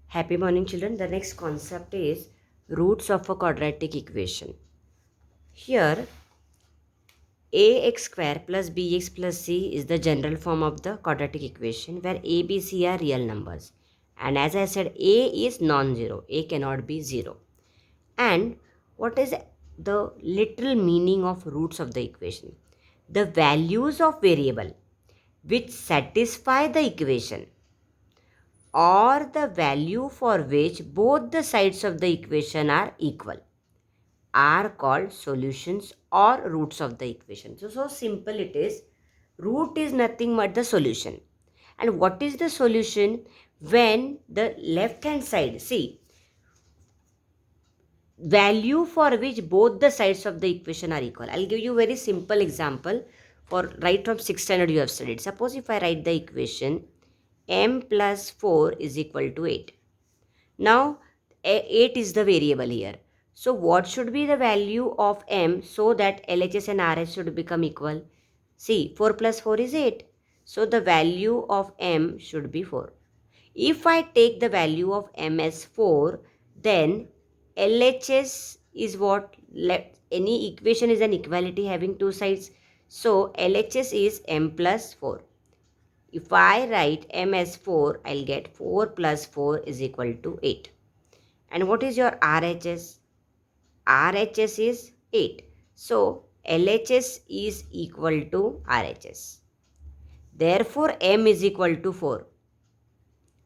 Happy morning, children. The next concept is roots of a quadratic equation. Here, ax square plus bx plus c is the general form of the quadratic equation where a, b, c are real numbers. And as I said, a is non-zero. A cannot be zero. And what is the literal meaning of roots of the equation? The values of variable which satisfy the equation or the value for which both the sides of the equation are equal are called solutions or roots of the equation. So simple it is. Root is nothing but the solution. And what is the solution? When the left hand side, see, value for which both the sides of the equation are equal. I'll give you a very simple example. For right from 6th standard you have studied. Suppose if I write the equation m plus 4 is equal to 8. Now 8 is the variable here. So what should be the value of m so that LHS and RH should become equal? See, 4 plus 4 is 8. So the value of m should be 4. If I take the value of m as 4, then LHS is what? Any equation is an equality having two sides. So LHS is m plus 4. If I write m as 4, I'll get 4 plus 4 is equal to 8. And what is your RHS? RHS is 8. So LHS is equal to RHS. Therefore, m is equal to 4.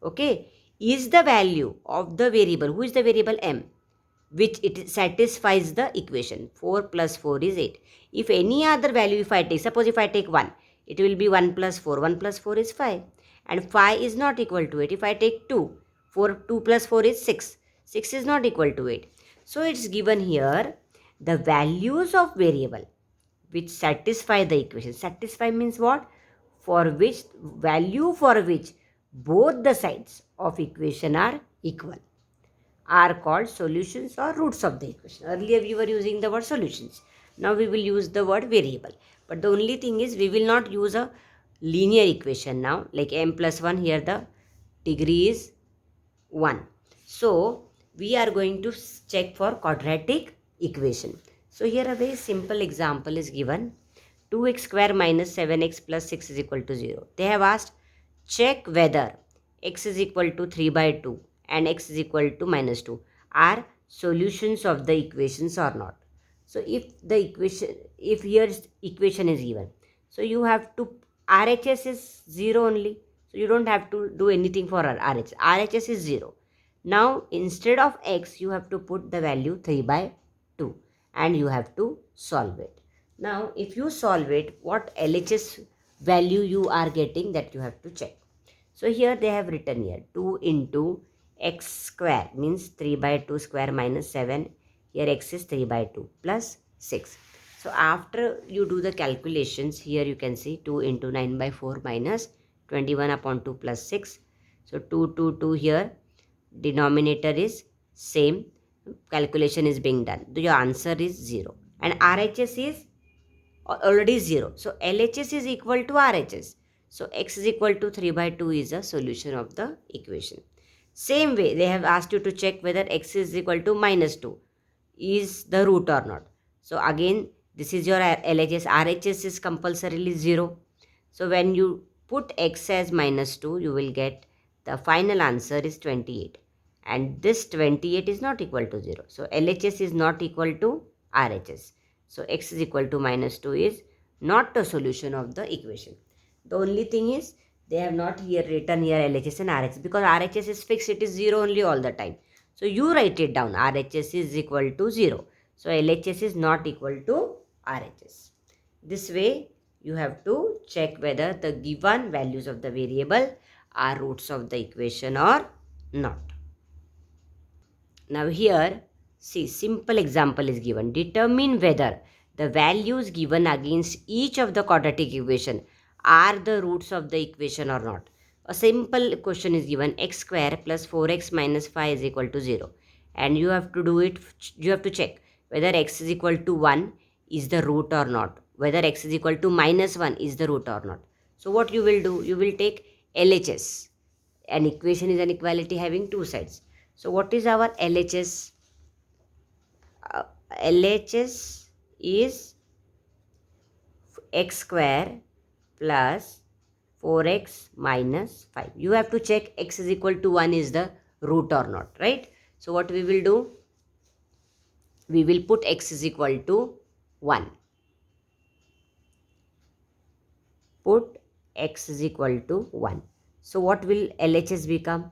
Okay. Is the value of the variable, who is the variable m, which it satisfies the equation. 4 plus 4 is 8. If any other value if I take, suppose if I take 1, it will be 1 plus 4. 1 plus 4 is 5. And 5 is not equal to 8. If I take 2, 2 plus 4 is 6. 6 is not equal to 8. So it's given here the values of variable which satisfy the equation. Satisfy means what? For which value for which both the sides of equation are equal are called solutions or roots of the equation. Earlier we were using the word solutions. Now we will use the word variable. But the only thing is we will not use a linear equation now, like m plus 1, here the degree is 1. So we are going to check for quadratic equation. So here a very simple example is given. 2x square minus 7x plus 6 is equal to 0. They have asked check whether x is equal to 3 by 2 and x is equal to minus 2 are solutions of the equations or not. So if here equation is given, so you have to, RHS is 0 only. So you don't have to do anything for RHS. RHS is 0. Now instead of x, you have to put the value 3 by 2 and you have to solve it. Now if you solve it, what LHS value you are getting, that you have to check. So here they have written here 2 into x square means 3 by 2 square minus 7. Here x is 3 by 2 plus 6. So after you do the calculations, here you can see 2 into 9 by 4 minus 21 upon 2 plus 6. So 2 here, denominator is same, calculation is being done. Your answer is 0 and RHS is already 0. So LHS is equal to RHS. So x is equal to 3 by 2 is a solution of the equation. Same way, they have asked you to check whether x is equal to minus 2 is the root or not. So again, this is your LHS. RHS is compulsorily 0. So when you put x as minus 2, you will get the final answer is 28. And this 28 is not equal to 0. So LHS is not equal to RHS. So x is equal to minus 2 is not the solution of the equation. The only thing is they have not here written here LHS and RHS, because RHS is fixed, it is 0 only all the time. So you write it down, RHS is equal to 0. So LHS is not equal to RHS. This way you have to check whether the given values of the variable are roots of the equation or not. Now here, see, simple example is given. Determine whether the values given against each of the quadratic equation are the roots of the equation or not. A simple question is given, x square plus 4x minus 5 is equal to 0. And you have to do it, you have to check whether x is equal to 1 is the root or not. Whether x is equal to minus 1 is the root or not. So what you will do, you will take LHS. an equation is an equality having two sides. So what is our LHS? LHS is x square plus 4x minus 5. You have to check x is equal to 1 is the root or not, right? So what we will do? We will put x is equal to 1. Put x is equal to 1. So what will LHS become?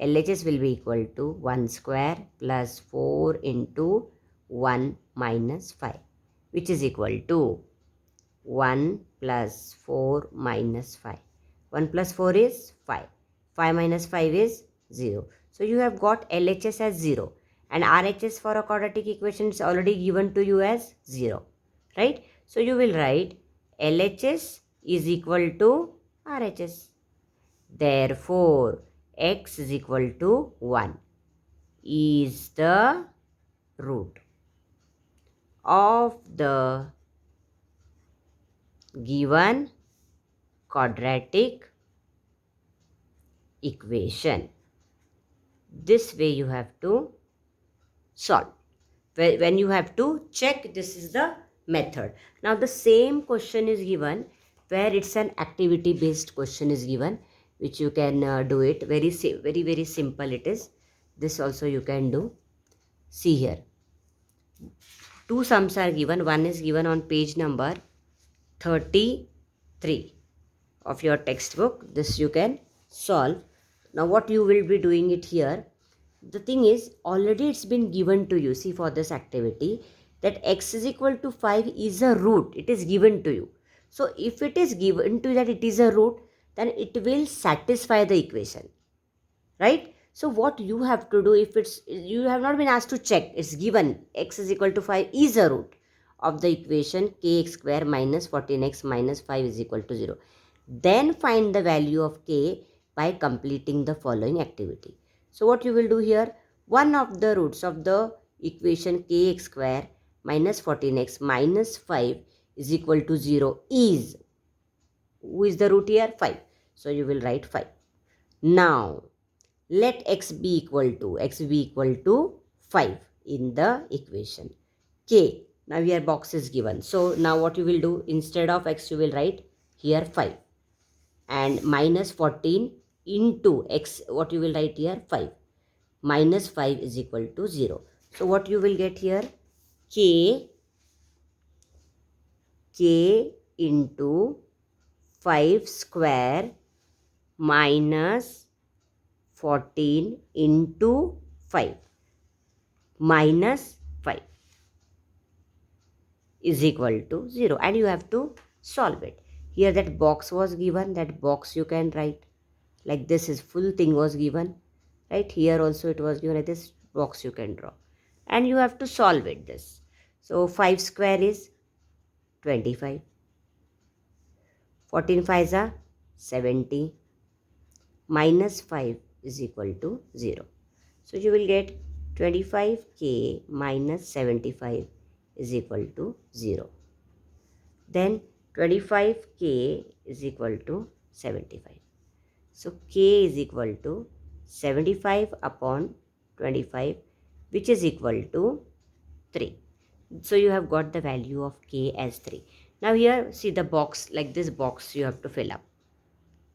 LHS will be equal to 1 square plus 4 into 1 minus 5, which is equal to 1 plus 4 minus 5. 1 plus 4 is 5. 5 minus 5 is 0. So you have got LHS as 0. And RHS for a quadratic equation is already given to you as 0. Right? So you will write LHS is equal to RHS. Therefore, x is equal to 1 is the root of the given quadratic equation. This way you have to solve. When you have to check, this is the method. Now the same question is given where it's an activity based question is given, which you can do it very simple it is. This also you can do. See here, two sums are given. One is given on page number 33 of your textbook. This you can solve. Now what you will be doing it here, the thing is already it's been given to you. See, for this activity that x is equal to 5 is a root. It is given to you. So if it is given to you that it is a root, then it will satisfy the equation, right? So what you have to do, if it's, you have not been asked to check, it's given x is equal to 5 is a root of the equation kx square minus 14x minus 5 is equal to 0. Then find the value of k by completing the following activity. So what you will do here, one of the roots of the equation kx square minus 14x minus 5 is equal to 0 is, who is the root here? 5. So you will write 5. Now let x be equal to 5 in the equation k. Now here box is given. So now what you will do, instead of x you will write here 5 and minus 14 into x, what you will write here 5 minus 5 is equal to 0. So what you will get here, k into 5 square minus 14 into 5 minus 5 is equal to 0, and you have to solve it. Here that box was given, that box you can write like this, is full thing was given, right? Here also it was given like this, box you can draw and you have to solve it this. So 5 square is 25, 14 5s are 70, minus 5 is equal to 0. So you will get 25k minus 75 is equal to 0. Then 25k is equal to 75. So k is equal to 75 upon 25, which is equal to 3. So you have got the value of k as 3. Now here see the box, like this box you have to fill up.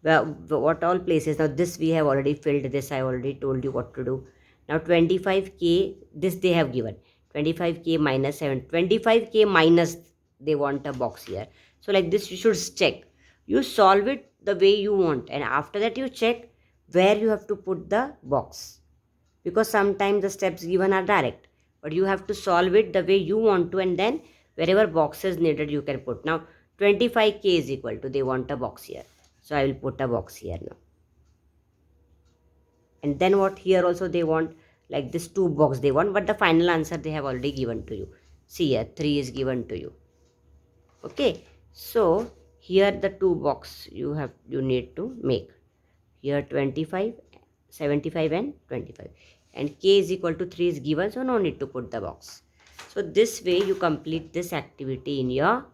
Well, what all places, now this we have already filled, this I already told you what to do. Now 25k, this they have given 25k minus 7, 25k minus, they want a box here. So like this you should check, you solve it the way you want, and after that you check where you have to put the box, because sometimes the steps given are direct, but you have to solve it the way you want to, and then wherever box is needed you can put. Now 25k is equal to, they want a box here, so I will put a box here now. And then what, here also they want like this 2 box they want, but the final answer they have already given to you. See here 3 is given to you. Okay, so here the 2 box you need to make. Here 25, 75 and 25, and k is equal to 3 is given, so no need to put the box. So this way you complete this activity in your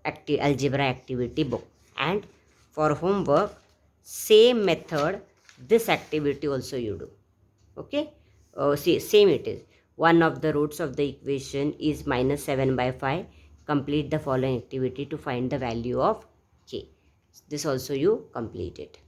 algebra activity book. And for homework, same method this activity also you do. Okay, see, same it is. One of the roots of the equation is minus 7 by 5. Complete the following activity to find the value of k. This also you complete it.